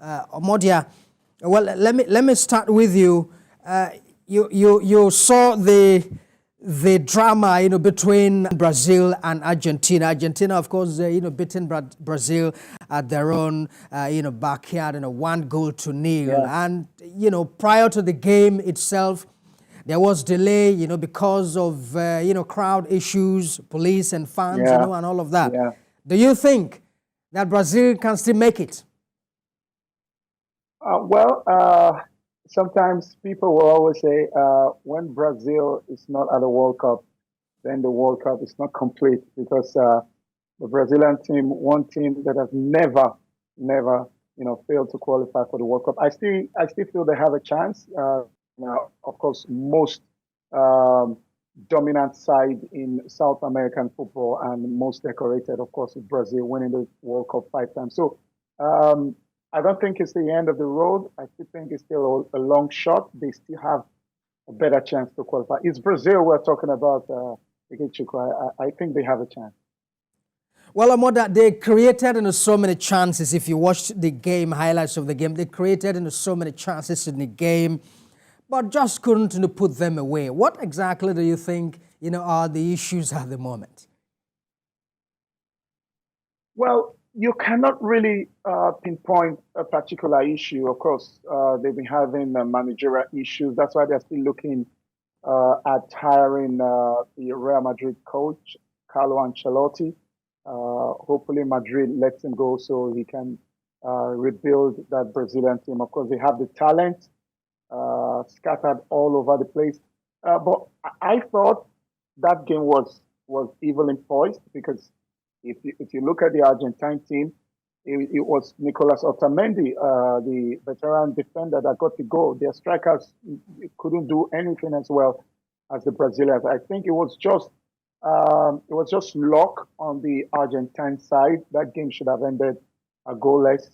Omodia, well, let me start with you. You saw the drama, between Brazil and Argentina. Argentina, of course, beating Brazil at their own, backyard, 1-0. Yeah. And, prior to the game itself, there was delay, because of, crowd issues, police and fans, Yeah. and all of that. Yeah. Do you think that Brazil can still make it? Sometimes people will always say when Brazil is not at the World Cup, then the World Cup is not complete because the Brazilian team, one team that has never, failed to qualify for the World Cup. I still feel they have a chance. Now, of course, most um, dominant side in South American football and most decorated, of course, is Brazil winning the World Cup 5 times. So um, I don't think it's the end of the road. I still think it's still a long shot. They still have a better chance to qualify. It's Brazil we're talking about, I think they have a chance. Well, Amoda, they created so many chances. If you watched the game, highlights of the game, they created so many chances in the game, but just couldn't put them away. What exactly do you think, are the issues at the moment? Well, you cannot really pinpoint a particular issue. Of course, they've been having managerial issues. That's why they're still looking at hiring the Real Madrid coach, Carlo Ancelotti. Hopefully, Madrid lets him go so he can rebuild that Brazilian team. Of course, they have the talent scattered all over the place. But I thought that game was evenly poised because if you look at the Argentine team, it was Nicolas Otamendi, the veteran defender, that got the goal. Their strikers couldn't do anything as well as the Brazilians. I think it was just luck on the Argentine side. That game should have ended goalless.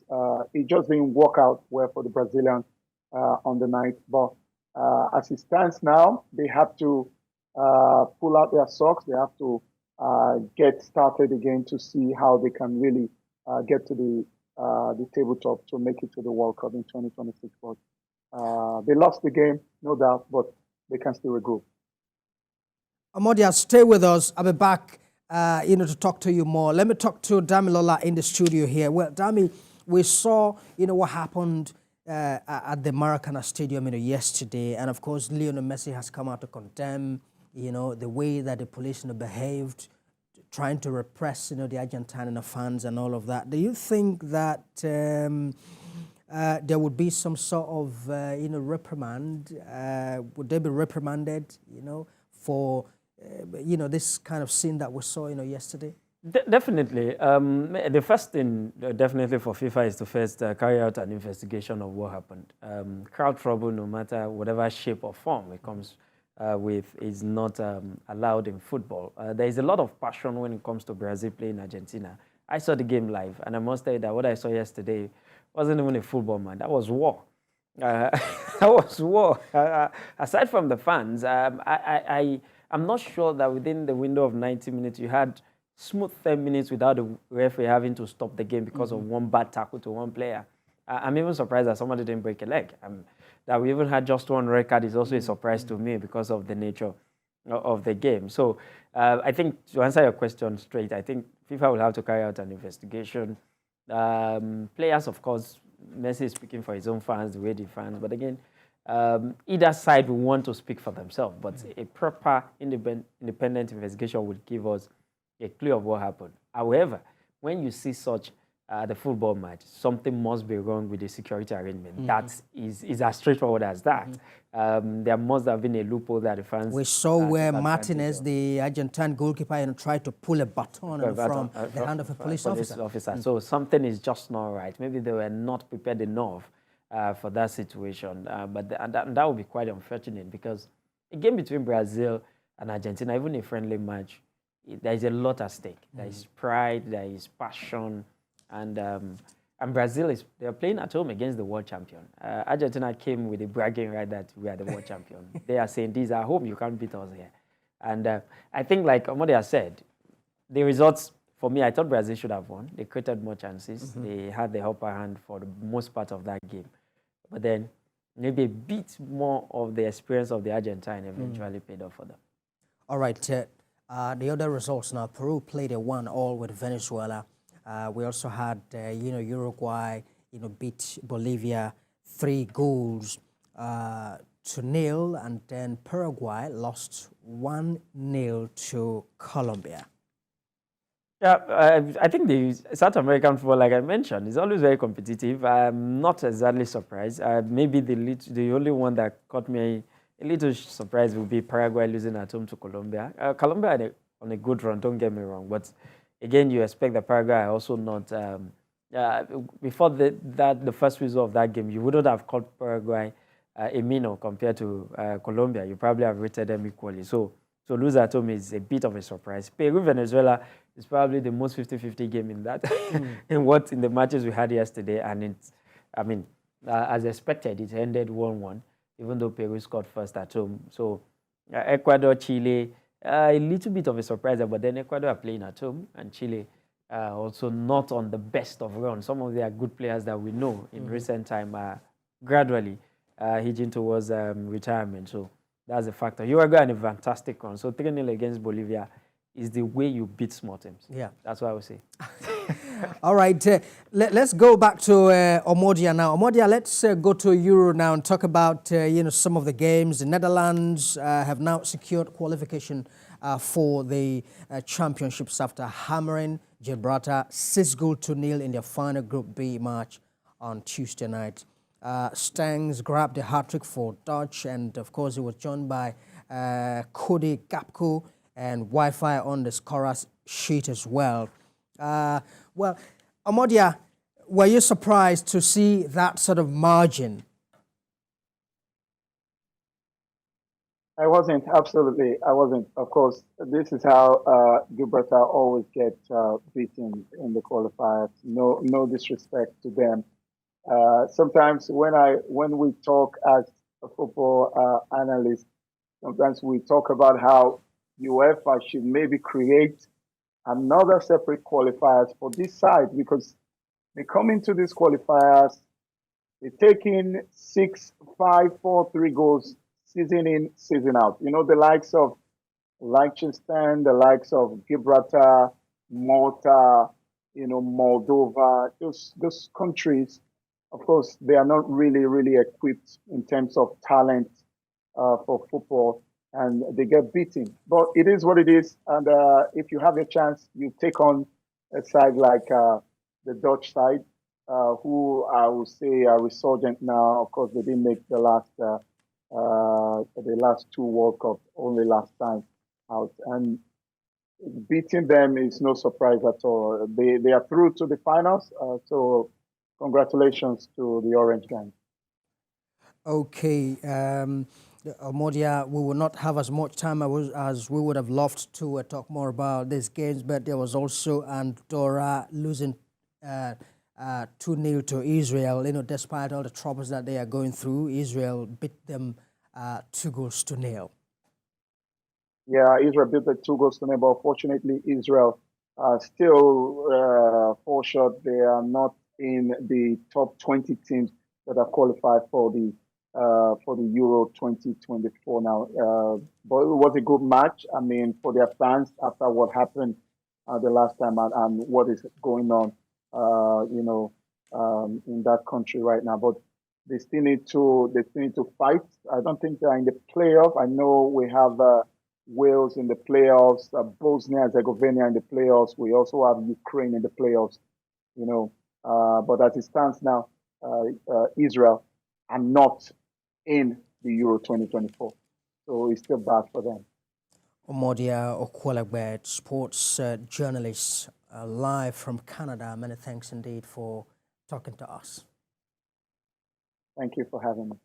It just didn't work out well for the Brazilians on the night. But as it stands now, they have to pull out their socks. They have to get started again to see how they can really get to the tabletop to make it to the World Cup in 2026. But they lost the game, no doubt, but they can still regroup. Omodia, stay with us. I'll be back, to talk to you more. Let me talk to Damilola in the studio here. Well, Dami, we saw, what happened at the Maracana Stadium, yesterday, and of course, Lionel Messi has come out to condemn, the way that the police behaved, trying to repress, the Argentine fans and all of that. Do you think that there would be some sort of, reprimand? Would they be reprimanded, for, this kind of scene that we saw, yesterday? Definitely. The first thing, definitely for FIFA is to first carry out an investigation of what happened. Crowd trouble, no matter whatever shape or form it comes with, is not allowed in football. There is a lot of passion when it comes to Brazil playing Argentina. I saw the game live, and I must tell you that what I saw yesterday wasn't even a football, man. That was war. That was war. Aside from the fans, I'm not sure that within the window of 90 minutes you had smooth 10 minutes without the referee having to stop the game because of one bad tackle to one player. I'm even surprised that somebody didn't break a leg. That we even had just one red card is also a surprise to me because of the nature of the game. So I think to answer your question straight, I think FIFA will have to carry out an investigation. Players, of course, Messi is speaking for his own fans, the way the fans, but again, either side will want to speak for themselves, but a proper independent investigation would give us a clue of what happened. However, when you see such the football match, something must be wrong with the security arrangement. That is as straightforward as that. There must have been a loophole that the fans... We saw where Martinez, the Argentine goalkeeper, tried to pull a baton from the hand of a police officer. So something is just not right. Maybe they were not prepared enough for that situation. But that would be quite unfortunate because a game between Brazil and Argentina, even a friendly match, there is a lot at stake. There is pride, there is passion, and Brazil they're playing at home against the world champion. Argentina came with a bragging right that we are the world champion. They are saying, these are home, you can't beat us here. And I think, like Omodia said, the results for me, I thought Brazil should have won. They created more chances. They had the upper hand for the most part of that game. But then maybe a bit more of the experience of the Argentine eventually paid off for them. All right. The other results now, Peru played a 1-1 with Venezuela. We also had, Uruguay, beat Bolivia 3 goals to 0, and then Paraguay lost 1-0 to Colombia. Yeah, I think the South American football, like I mentioned, is always very competitive. I'm not exactly surprised. Maybe the only one that caught me a little surprised would be Paraguay losing at home to Colombia. Colombia on a good run, don't get me wrong. But again, you expect that Paraguay are also not... before the first result of that game, you wouldn't have called Paraguay a minnow compared to Colombia. You probably have rated them equally. So lose at home is a bit of a surprise. Peru, Venezuela is probably the most 50-50 game in that, in the matches we had yesterday. And as expected, it ended 1-1, even though Peru scored first at home. So Ecuador, Chile, a little bit of a surprise, but then Ecuador are playing at home, and Chile also not on the best of runs. Some of their good players that we know in recent time are gradually hedging towards retirement. So that's a factor. Uruguay on a fantastic run. So 3-0 against Bolivia is the way you beat small teams. Yeah. That's what I would say. All right. Let's go back to Omodia now. Omodia, let's go to Euro now and talk about, some of the games. The Netherlands have now secured qualification for the championships after hammering Gibraltar 6-0 in their final Group B match on Tuesday night. Stengs grabbed the hat-trick for Dutch, and of course he was joined by Cody Gakpo and Wi-Fi on the scorer's sheet as well. Well, Omodia, were you surprised to see that sort of margin? I wasn't, absolutely. I wasn't. Of course, this is how Gibraltar always get beaten in the qualifiers. No disrespect to them. Sometimes when we talk as a football analyst, sometimes we talk about how UEFA should maybe create another separate qualifiers for this side, because they come into these qualifiers, they take in 6, 5, 4, 3 goals season in, season out. The likes of Liechtenstein, the likes of Gibraltar, Malta, Moldova, those countries. Of course, they are not really equipped in terms of talent for football, and they get beaten. But it is what it is, and if you have a chance, you take on a side like the Dutch side, who I would say are resurgent now. Of course, they didn't make the last 2 World Cups, only last time out, and beating them is no surprise at all. They are through to the finals, so congratulations to the Orange Gang. Okay, Omodia, we will not have as much time as we would have loved to talk more about these games, but there was also Andorra losing 2-0 to Israel. Despite all the troubles that they are going through, Israel beat them 2-0. Yeah, Israel beat the 2-0, but unfortunately, Israel still fall short. They are not in the top 20 teams that are qualified for the Euro 2024 now. But it was a good match. For their fans, after what happened the last time and what is going on, in that country right now. But they still need to fight. I don't think they're in the playoff. I know we have Wales in the playoffs, Bosnia and Herzegovina in the playoffs. We also have Ukraine in the playoffs. But as it stands now, Israel are not in the Euro 2024. So it's still bad for them. Omodia Okwalagbet, sports journalist, live from Canada. Many thanks indeed for talking to us. Thank you for having me.